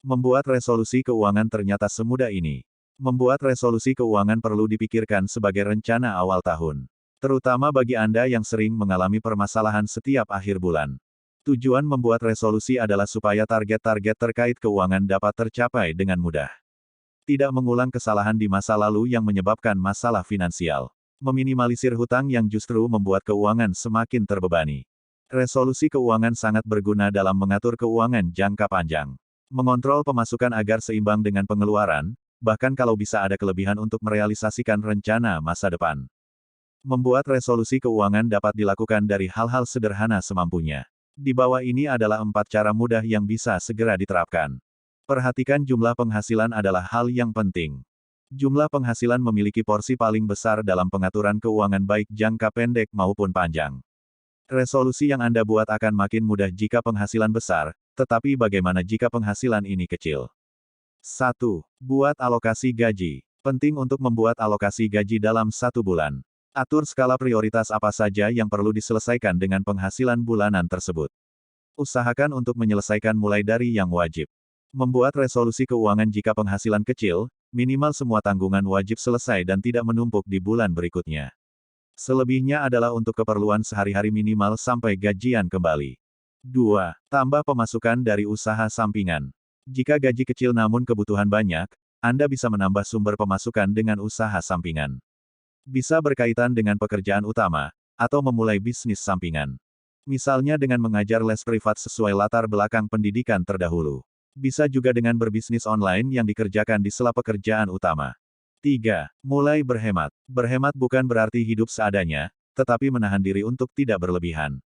Membuat resolusi keuangan ternyata semudah ini. Membuat resolusi keuangan perlu dipikirkan sebagai rencana awal tahun. Terutama bagi Anda yang sering mengalami permasalahan setiap akhir bulan. Tujuan membuat resolusi adalah supaya target-target terkait keuangan dapat tercapai dengan mudah. Tidak mengulang kesalahan di masa lalu yang menyebabkan masalah finansial. Meminimalisir hutang yang justru membuat keuangan semakin terbebani. Resolusi keuangan sangat berguna dalam mengatur keuangan jangka panjang. Mengontrol pemasukan agar seimbang dengan pengeluaran, bahkan kalau bisa ada kelebihan untuk merealisasikan rencana masa depan. Membuat resolusi keuangan dapat dilakukan dari hal-hal sederhana semampunya. Di bawah ini adalah 4 cara mudah yang bisa segera diterapkan. Perhatikan jumlah penghasilan adalah hal yang penting. Jumlah penghasilan memiliki porsi paling besar dalam pengaturan keuangan baik jangka pendek maupun panjang. Resolusi yang Anda buat akan makin mudah jika penghasilan besar, tetapi bagaimana jika penghasilan ini kecil? 1. Buat alokasi gaji. Penting untuk membuat alokasi gaji dalam 1 bulan. Atur skala prioritas apa saja yang perlu diselesaikan dengan penghasilan bulanan tersebut. Usahakan untuk menyelesaikan mulai dari yang wajib. Membuat resolusi keuangan jika penghasilan kecil, minimal semua tanggungan wajib selesai dan tidak menumpuk di bulan berikutnya. Selebihnya adalah untuk keperluan sehari-hari minimal sampai gajian kembali. 2. Tambah pemasukan dari usaha sampingan. Jika gaji kecil namun kebutuhan banyak, Anda bisa menambah sumber pemasukan dengan usaha sampingan. Bisa berkaitan dengan pekerjaan utama, atau memulai bisnis sampingan. Misalnya dengan mengajar les privat sesuai latar belakang pendidikan terdahulu. Bisa juga dengan berbisnis online yang dikerjakan di sela pekerjaan utama. 3. Mulai berhemat. Berhemat bukan berarti hidup seadanya, tetapi menahan diri untuk tidak berlebihan.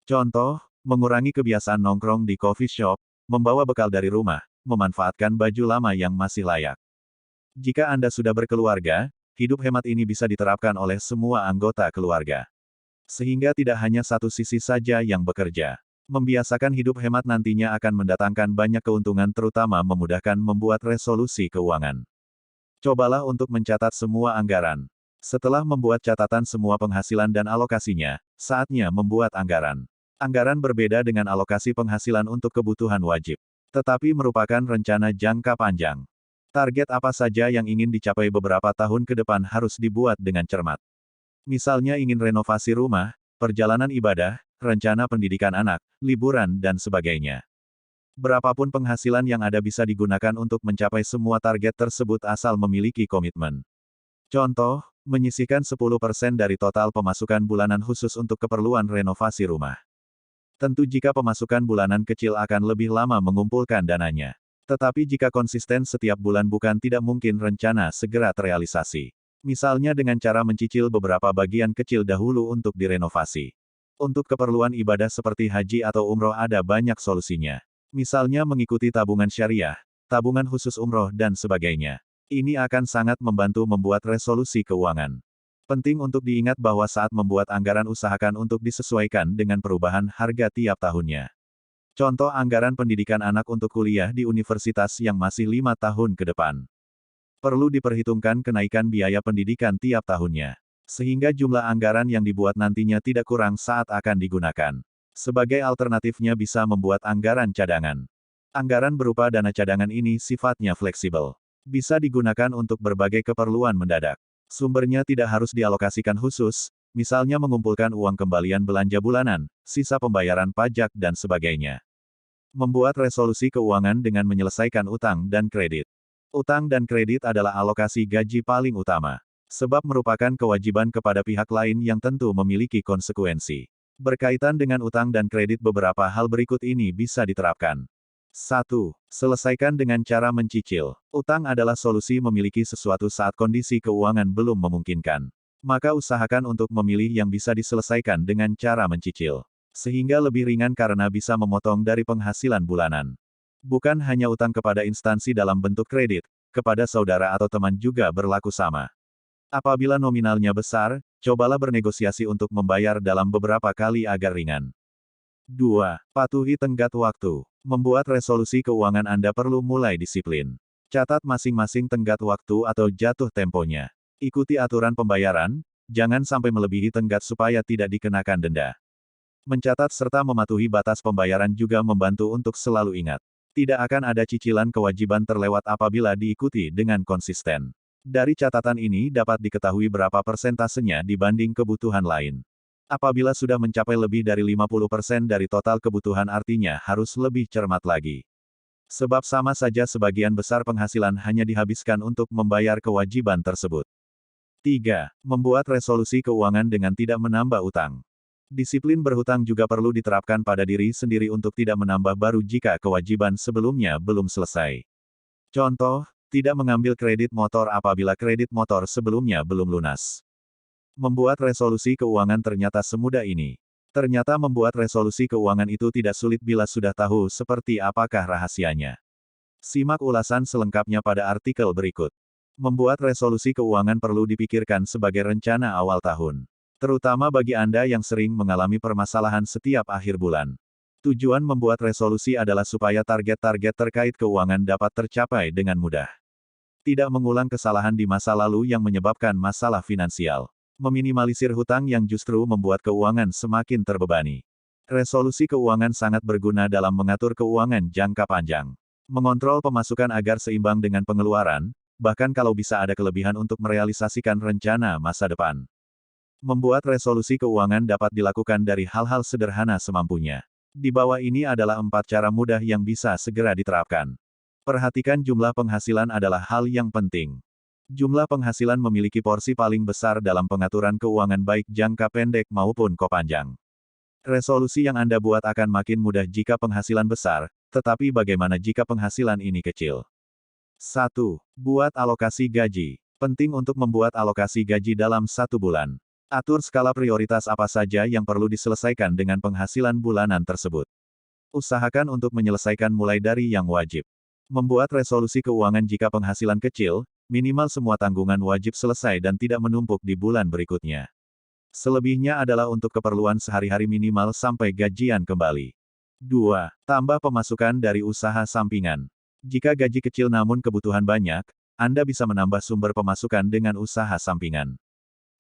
Contoh, mengurangi kebiasaan nongkrong di coffee shop, membawa bekal dari rumah, memanfaatkan baju lama yang masih layak. Jika Anda sudah berkeluarga, hidup hemat ini bisa diterapkan oleh semua anggota keluarga. Sehingga tidak hanya satu sisi saja yang bekerja. Membiasakan hidup hemat nantinya akan mendatangkan banyak keuntungan terutama memudahkan membuat resolusi keuangan. Cobalah untuk mencatat semua anggaran. Setelah membuat catatan semua penghasilan dan alokasinya, saatnya membuat anggaran. Anggaran berbeda dengan alokasi penghasilan untuk kebutuhan wajib. Tetapi merupakan rencana jangka panjang. Target apa saja yang ingin dicapai beberapa tahun ke depan harus dibuat dengan cermat. Misalnya ingin renovasi rumah, perjalanan ibadah, rencana pendidikan anak, liburan dan sebagainya. Berapapun penghasilan yang ada bisa digunakan untuk mencapai semua target tersebut asal memiliki komitmen. Contoh, menyisihkan 10% dari total pemasukan bulanan khusus untuk keperluan renovasi rumah. Tentu jika pemasukan bulanan kecil akan lebih lama mengumpulkan dananya. Tetapi jika konsisten setiap bulan bukan tidak mungkin rencana segera terrealisasi. Misalnya dengan cara mencicil beberapa bagian kecil dahulu untuk direnovasi. Untuk keperluan ibadah seperti haji atau umroh ada banyak solusinya. Misalnya mengikuti tabungan syariah, tabungan khusus umroh dan sebagainya. Ini akan sangat membantu membuat resolusi keuangan. Penting untuk diingat bahwa saat membuat anggaran usahakan untuk disesuaikan dengan perubahan harga tiap tahunnya. Contoh anggaran pendidikan anak untuk kuliah di universitas yang masih 5 tahun ke depan. Perlu diperhitungkan kenaikan biaya pendidikan tiap tahunnya. Sehingga jumlah anggaran yang dibuat nantinya tidak kurang saat akan digunakan. Sebagai alternatifnya bisa membuat anggaran cadangan. Anggaran berupa dana cadangan ini sifatnya fleksibel. Bisa digunakan untuk berbagai keperluan mendadak. Sumbernya tidak harus dialokasikan khusus, misalnya mengumpulkan uang kembalian belanja bulanan, sisa pembayaran pajak dan sebagainya. Membuat resolusi keuangan dengan menyelesaikan utang dan kredit. Utang dan kredit adalah alokasi gaji paling utama. Sebab merupakan kewajiban kepada pihak lain yang tentu memiliki konsekuensi. Berkaitan dengan utang dan kredit beberapa hal berikut ini bisa diterapkan. 1. Selesaikan dengan cara mencicil. Utang adalah solusi memiliki sesuatu saat kondisi keuangan belum memungkinkan. Maka usahakan untuk memilih yang bisa diselesaikan dengan cara mencicil. Sehingga lebih ringan karena bisa memotong dari penghasilan bulanan. Bukan hanya utang kepada instansi dalam bentuk kredit, kepada saudara atau teman juga berlaku sama. Apabila nominalnya besar, cobalah bernegosiasi untuk membayar dalam beberapa kali agar ringan. 2. Patuhi tenggat waktu. Membuat resolusi keuangan Anda perlu mulai disiplin. Catat masing-masing tenggat waktu atau jatuh temponya. Ikuti aturan pembayaran, jangan sampai melebihi tenggat supaya tidak dikenakan denda. Mencatat serta mematuhi batas pembayaran juga membantu untuk selalu ingat. Tidak akan ada cicilan kewajiban terlewat apabila diikuti dengan konsisten. Dari catatan ini dapat diketahui berapa persentasenya dibanding kebutuhan lain. Apabila sudah mencapai lebih dari 50% dari total kebutuhan artinya harus lebih cermat lagi. Sebab sama saja sebagian besar penghasilan hanya dihabiskan untuk membayar kewajiban tersebut. 3. Membuat resolusi keuangan dengan tidak menambah utang. Disiplin berhutang juga perlu diterapkan pada diri sendiri untuk tidak menambah baru jika kewajiban sebelumnya belum selesai. Contoh, tidak mengambil kredit motor apabila kredit motor sebelumnya belum lunas. Membuat resolusi keuangan ternyata semudah ini. Ternyata membuat resolusi keuangan itu tidak sulit bila sudah tahu seperti apakah rahasianya. Simak ulasan selengkapnya pada artikel berikut. Membuat resolusi keuangan perlu dipikirkan sebagai rencana awal tahun. Terutama bagi Anda yang sering mengalami permasalahan setiap akhir bulan. Tujuan membuat resolusi adalah supaya target-target terkait keuangan dapat tercapai dengan mudah. Tidak mengulang kesalahan di masa lalu yang menyebabkan masalah finansial. Meminimalisir hutang yang justru membuat keuangan semakin terbebani. Resolusi keuangan sangat berguna dalam mengatur keuangan jangka panjang. Mengontrol pemasukan agar seimbang dengan pengeluaran, bahkan kalau bisa ada kelebihan untuk merealisasikan rencana masa depan. Membuat resolusi keuangan dapat dilakukan dari hal-hal sederhana semampunya. Di bawah ini adalah 4 cara mudah yang bisa segera diterapkan. Perhatikan jumlah penghasilan adalah hal yang penting. Jumlah penghasilan memiliki porsi paling besar dalam pengaturan keuangan baik jangka pendek maupun panjang. Resolusi yang Anda buat akan makin mudah jika penghasilan besar, tetapi bagaimana jika penghasilan ini kecil? 1. Buat alokasi gaji. Penting untuk membuat alokasi gaji dalam 1 bulan. Atur skala prioritas apa saja yang perlu diselesaikan dengan penghasilan bulanan tersebut. Usahakan untuk menyelesaikan mulai dari yang wajib. Membuat resolusi keuangan jika penghasilan kecil, minimal semua tanggungan wajib selesai dan tidak menumpuk di bulan berikutnya. Selebihnya adalah untuk keperluan sehari-hari minimal sampai gajian kembali. 2. Tambah pemasukan dari usaha sampingan. Jika gaji kecil namun kebutuhan banyak, Anda bisa menambah sumber pemasukan dengan usaha sampingan.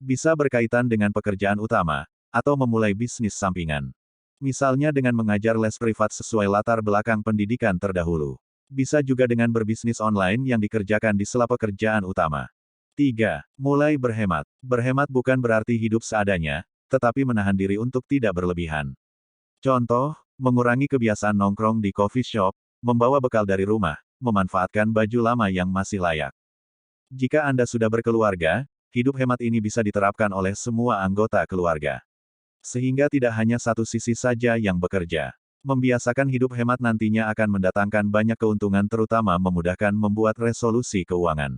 Bisa berkaitan dengan pekerjaan utama, atau memulai bisnis sampingan. Misalnya dengan mengajar les privat sesuai latar belakang pendidikan terdahulu. Bisa juga dengan berbisnis online yang dikerjakan di sela pekerjaan utama. 3. Mulai berhemat. Berhemat bukan berarti hidup seadanya, tetapi menahan diri untuk tidak berlebihan. Contoh, mengurangi kebiasaan nongkrong di coffee shop, membawa bekal dari rumah, memanfaatkan baju lama yang masih layak. Jika Anda sudah berkeluarga, hidup hemat ini bisa diterapkan oleh semua anggota keluarga. Sehingga tidak hanya satu sisi saja yang bekerja. Membiasakan hidup hemat nantinya akan mendatangkan banyak keuntungan terutama memudahkan membuat resolusi keuangan.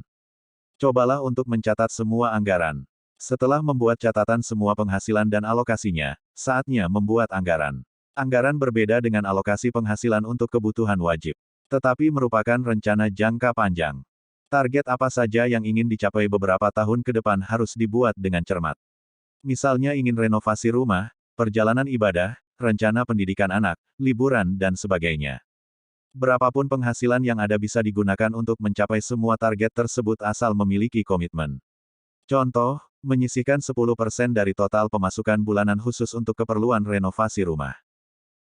Cobalah untuk mencatat semua anggaran. Setelah membuat catatan semua penghasilan dan alokasinya, saatnya membuat anggaran. Anggaran berbeda dengan alokasi penghasilan untuk kebutuhan wajib. Tetapi merupakan rencana jangka panjang. Target apa saja yang ingin dicapai beberapa tahun ke depan harus dibuat dengan cermat. Misalnya ingin renovasi rumah, perjalanan ibadah, rencana pendidikan anak, liburan, dan sebagainya. Berapapun penghasilan yang ada bisa digunakan untuk mencapai semua target tersebut asal memiliki komitmen. Contoh, menyisihkan 10% dari total pemasukan bulanan khusus untuk keperluan renovasi rumah.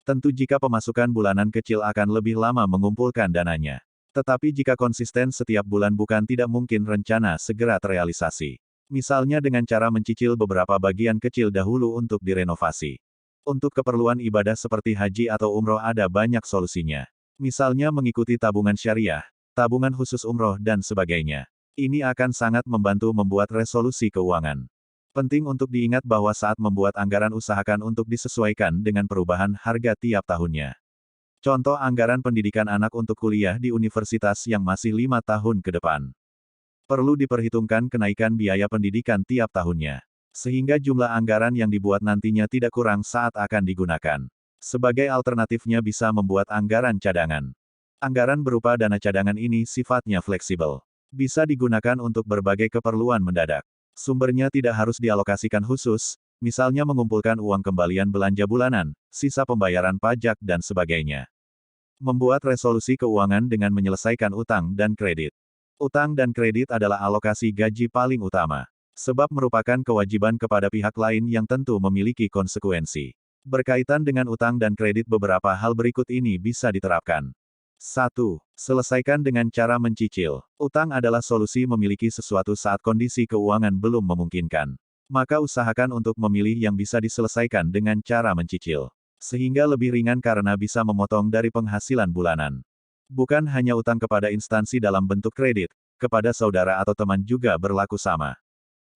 Tentu jika pemasukan bulanan kecil akan lebih lama mengumpulkan dananya. Tetapi jika konsisten setiap bulan bukan tidak mungkin rencana segera terrealisasi. Misalnya dengan cara mencicil beberapa bagian kecil dahulu untuk direnovasi. Untuk keperluan ibadah seperti haji atau umroh ada banyak solusinya. Misalnya mengikuti tabungan syariah, tabungan khusus umroh dan sebagainya. Ini akan sangat membantu membuat resolusi keuangan. Penting untuk diingat bahwa saat membuat anggaran usahakan untuk disesuaikan dengan perubahan harga tiap tahunnya. Contoh anggaran pendidikan anak untuk kuliah di universitas yang masih 5 tahun ke depan. Perlu diperhitungkan kenaikan biaya pendidikan tiap tahunnya. Sehingga jumlah anggaran yang dibuat nantinya tidak kurang saat akan digunakan. Sebagai alternatifnya bisa membuat anggaran cadangan. Anggaran berupa dana cadangan ini sifatnya fleksibel. Bisa digunakan untuk berbagai keperluan mendadak. Sumbernya tidak harus dialokasikan khusus, misalnya mengumpulkan uang kembalian belanja bulanan, sisa pembayaran pajak dan sebagainya. Membuat resolusi keuangan dengan menyelesaikan utang dan kredit. Utang dan kredit adalah alokasi gaji paling utama. Sebab merupakan kewajiban kepada pihak lain yang tentu memiliki konsekuensi. Berkaitan dengan utang dan kredit beberapa hal berikut ini bisa diterapkan. 1. Selesaikan dengan cara mencicil. Utang adalah solusi memiliki sesuatu saat kondisi keuangan belum memungkinkan. Maka usahakan untuk memilih yang bisa diselesaikan dengan cara mencicil. Sehingga lebih ringan karena bisa memotong dari penghasilan bulanan. Bukan hanya utang kepada instansi dalam bentuk kredit, kepada saudara atau teman juga berlaku sama.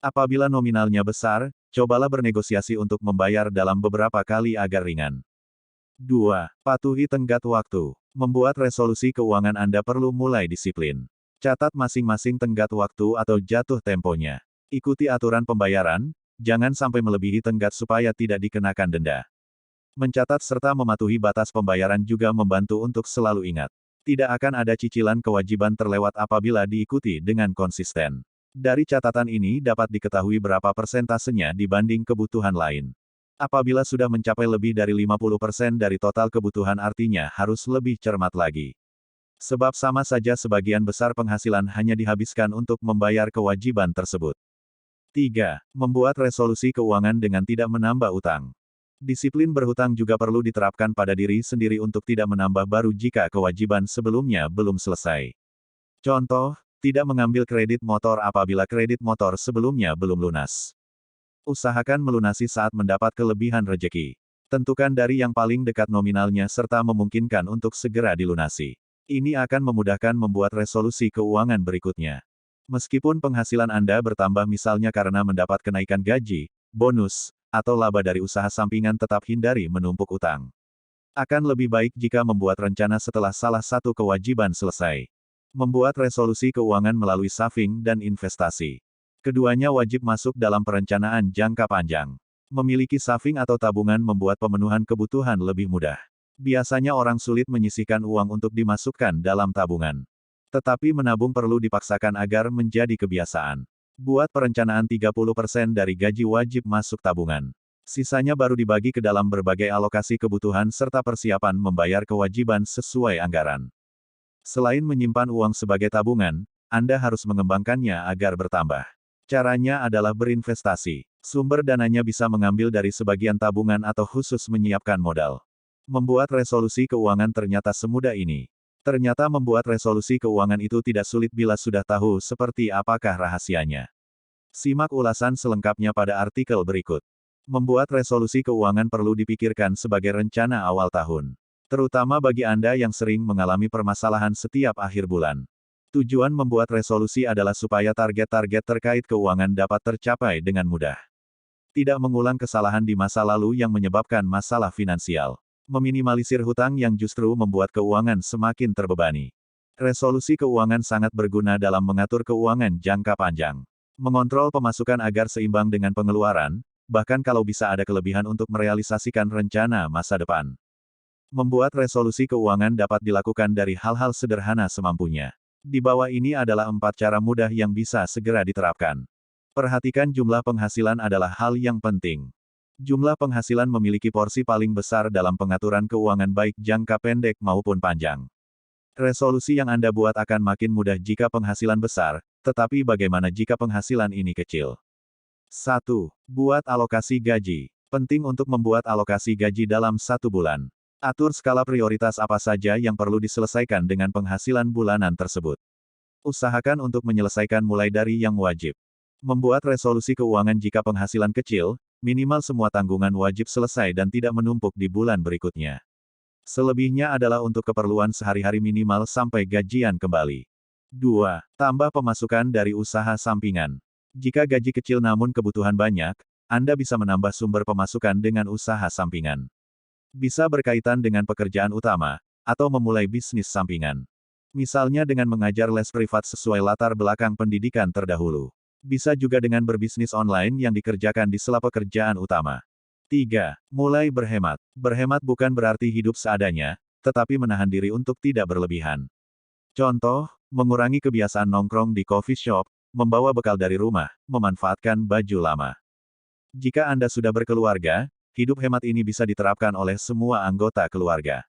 Apabila nominalnya besar, cobalah bernegosiasi untuk membayar dalam beberapa kali agar ringan. 2. Patuhi tenggat waktu. Membuat resolusi keuangan Anda perlu mulai disiplin. Catat masing-masing tenggat waktu atau jatuh temponya. Ikuti aturan pembayaran, jangan sampai melebihi tenggat supaya tidak dikenakan denda. Mencatat serta mematuhi batas pembayaran juga membantu untuk selalu ingat. Tidak akan ada cicilan kewajiban terlewat apabila diikuti dengan konsisten. Dari catatan ini dapat diketahui berapa persentasenya dibanding kebutuhan lain. Apabila sudah mencapai lebih dari 50% dari total kebutuhan artinya harus lebih cermat lagi. Sebab sama saja sebagian besar penghasilan hanya dihabiskan untuk membayar kewajiban tersebut. 3. Membuat resolusi keuangan dengan tidak menambah utang. Disiplin berhutang juga perlu diterapkan pada diri sendiri untuk tidak menambah baru jika kewajiban sebelumnya belum selesai. Contoh, tidak mengambil kredit motor apabila kredit motor sebelumnya belum lunas. Usahakan melunasi saat mendapat kelebihan rejeki. Tentukan dari yang paling dekat nominalnya serta memungkinkan untuk segera dilunasi. Ini akan memudahkan membuat resolusi keuangan berikutnya. Meskipun penghasilan Anda bertambah misalnya karena mendapat kenaikan gaji, bonus, atau laba dari usaha sampingan tetap hindari menumpuk utang. Akan lebih baik jika membuat rencana setelah salah satu kewajiban selesai. Membuat resolusi keuangan melalui saving dan investasi. Keduanya wajib masuk dalam perencanaan jangka panjang. Memiliki saving atau tabungan membuat pemenuhan kebutuhan lebih mudah. Biasanya orang sulit menyisihkan uang untuk dimasukkan dalam tabungan. Tetapi menabung perlu dipaksakan agar menjadi kebiasaan. Buat perencanaan 30% dari gaji wajib masuk tabungan. Sisanya baru dibagi ke dalam berbagai alokasi kebutuhan serta persiapan membayar kewajiban sesuai anggaran. Selain menyimpan uang sebagai tabungan, Anda harus mengembangkannya agar bertambah. Caranya adalah berinvestasi. Sumber dananya bisa mengambil dari sebagian tabungan atau khusus menyiapkan modal. Membuat resolusi keuangan ternyata semudah ini. Ternyata membuat resolusi keuangan itu tidak sulit bila sudah tahu seperti apakah rahasianya. Simak ulasan selengkapnya pada artikel berikut. Membuat resolusi keuangan perlu dipikirkan sebagai rencana awal tahun. Terutama bagi Anda yang sering mengalami permasalahan setiap akhir bulan. Tujuan membuat resolusi adalah supaya target-target terkait keuangan dapat tercapai dengan mudah. Tidak mengulang kesalahan di masa lalu yang menyebabkan masalah finansial. Meminimalisir hutang yang justru membuat keuangan semakin terbebani. Resolusi keuangan sangat berguna dalam mengatur keuangan jangka panjang. Mengontrol pemasukan agar seimbang dengan pengeluaran, bahkan kalau bisa ada kelebihan untuk merealisasikan rencana masa depan. Membuat resolusi keuangan dapat dilakukan dari hal-hal sederhana semampunya. Di bawah ini adalah 4 cara mudah yang bisa segera diterapkan. Perhatikan jumlah penghasilan adalah hal yang penting. Jumlah penghasilan memiliki porsi paling besar dalam pengaturan keuangan baik jangka pendek maupun panjang. Resolusi yang Anda buat akan makin mudah jika penghasilan besar, tetapi bagaimana jika penghasilan ini kecil? 1. Buat alokasi gaji. Penting untuk membuat alokasi gaji dalam 1 bulan. Atur skala prioritas apa saja yang perlu diselesaikan dengan penghasilan bulanan tersebut. Usahakan untuk menyelesaikan mulai dari yang wajib. Membuat resolusi keuangan jika penghasilan kecil, minimal semua tanggungan wajib selesai dan tidak menumpuk di bulan berikutnya. Selebihnya adalah untuk keperluan sehari-hari minimal sampai gajian kembali. 2. Tambah pemasukan dari usaha sampingan. Jika gaji kecil namun kebutuhan banyak, Anda bisa menambah sumber pemasukan dengan usaha sampingan. Bisa berkaitan dengan pekerjaan utama, atau memulai bisnis sampingan. Misalnya dengan mengajar les privat sesuai latar belakang pendidikan terdahulu. Bisa juga dengan berbisnis online yang dikerjakan di sela pekerjaan utama. 3. Mulai berhemat. Berhemat bukan berarti hidup seadanya, tetapi menahan diri untuk tidak berlebihan. Contoh, mengurangi kebiasaan nongkrong di coffee shop, membawa bekal dari rumah, memanfaatkan baju lama. Jika Anda sudah berkeluarga, hidup hemat ini bisa diterapkan oleh semua anggota keluarga.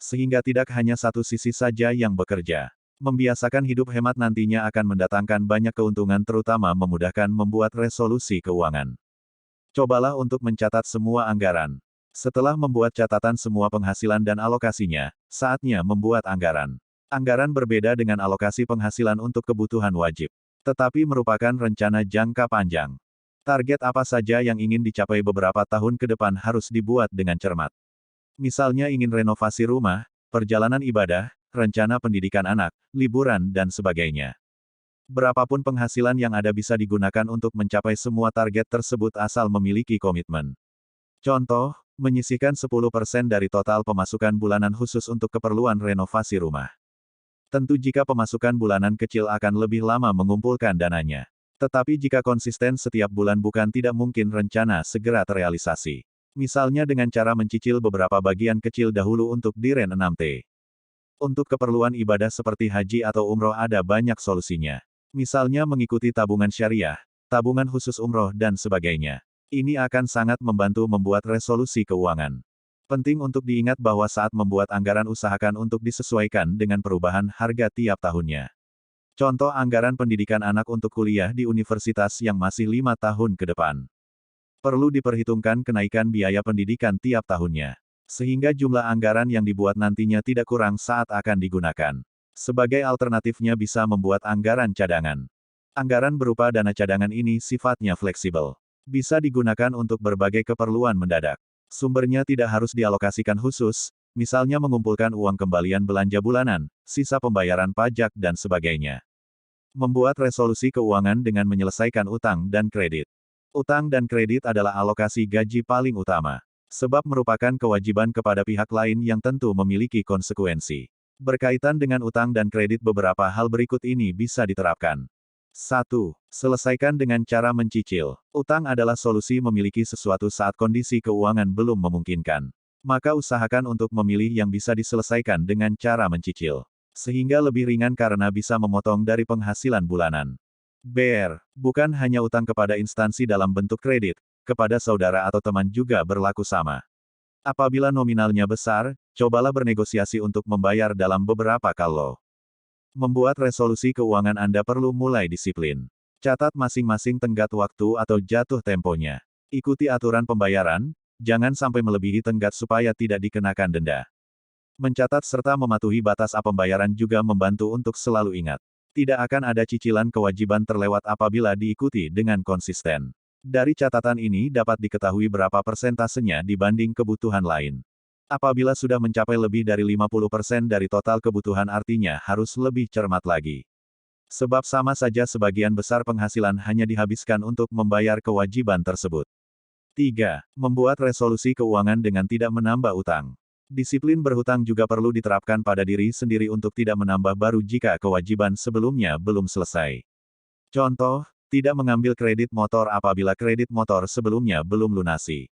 Sehingga tidak hanya satu sisi saja yang bekerja. Membiasakan hidup hemat nantinya akan mendatangkan banyak keuntungan terutama memudahkan membuat resolusi keuangan. Cobalah untuk mencatat semua anggaran. Setelah membuat catatan semua penghasilan dan alokasinya, saatnya membuat anggaran. Anggaran berbeda dengan alokasi penghasilan untuk kebutuhan wajib, tetapi merupakan rencana jangka panjang. Target apa saja yang ingin dicapai beberapa tahun ke depan harus dibuat dengan cermat. Misalnya ingin renovasi rumah, perjalanan ibadah, rencana pendidikan anak, liburan, dan sebagainya. Berapapun penghasilan yang ada bisa digunakan untuk mencapai semua target tersebut asal memiliki komitmen. Contoh, menyisihkan 10% dari total pemasukan bulanan khusus untuk keperluan renovasi rumah. Tentu jika pemasukan bulanan kecil akan lebih lama mengumpulkan dananya. Tetapi jika konsisten setiap bulan bukan tidak mungkin rencana segera terrealisasi. Misalnya dengan cara mencicil beberapa bagian kecil dahulu untuk Diren 6T. Untuk keperluan ibadah seperti haji atau umroh ada banyak solusinya. Misalnya mengikuti tabungan syariah, tabungan khusus umroh dan sebagainya. Ini akan sangat membantu membuat resolusi keuangan. Penting untuk diingat bahwa saat membuat anggaran usahakan untuk disesuaikan dengan perubahan harga tiap tahunnya. Contoh anggaran pendidikan anak untuk kuliah di universitas yang masih 5 tahun ke depan. Perlu diperhitungkan kenaikan biaya pendidikan tiap tahunnya. Sehingga jumlah anggaran yang dibuat nantinya tidak kurang saat akan digunakan. Sebagai alternatifnya bisa membuat anggaran cadangan. Anggaran berupa dana cadangan ini sifatnya fleksibel. Bisa digunakan untuk berbagai keperluan mendadak. Sumbernya tidak harus dialokasikan khusus, misalnya mengumpulkan uang kembalian belanja bulanan, sisa pembayaran pajak dan sebagainya. Membuat resolusi keuangan dengan menyelesaikan utang dan kredit. Utang dan kredit adalah alokasi gaji paling utama. Sebab merupakan kewajiban kepada pihak lain yang tentu memiliki konsekuensi. Berkaitan dengan utang dan kredit beberapa hal berikut ini bisa diterapkan. 1. Selesaikan dengan cara mencicil. Utang adalah solusi memiliki sesuatu saat kondisi keuangan belum memungkinkan. Maka usahakan untuk memilih yang bisa diselesaikan dengan cara mencicil. Sehingga lebih ringan karena bisa memotong dari penghasilan bulanan. BR, bukan hanya utang kepada instansi dalam bentuk kredit, kepada saudara atau teman juga berlaku sama. Apabila nominalnya besar, cobalah bernegosiasi untuk membayar dalam beberapa kali. Membuat resolusi keuangan Anda perlu mulai disiplin. Catat masing-masing tenggat waktu atau jatuh temponya. Ikuti aturan pembayaran, jangan sampai melebihi tenggat supaya tidak dikenakan denda. Mencatat serta mematuhi batas pembayaran juga membantu untuk selalu ingat. Tidak akan ada cicilan kewajiban terlewat apabila diikuti dengan konsisten. Dari catatan ini dapat diketahui berapa persentasenya dibanding kebutuhan lain. Apabila sudah mencapai lebih dari 50% dari total kebutuhan artinya harus lebih cermat lagi. Sebab sama saja sebagian besar penghasilan hanya dihabiskan untuk membayar kewajiban tersebut. 3. Membuat resolusi keuangan dengan tidak menambah utang. Disiplin berhutang juga perlu diterapkan pada diri sendiri untuk tidak menambah baru jika kewajiban sebelumnya belum selesai. Contoh, tidak mengambil kredit motor apabila kredit motor sebelumnya belum lunasi.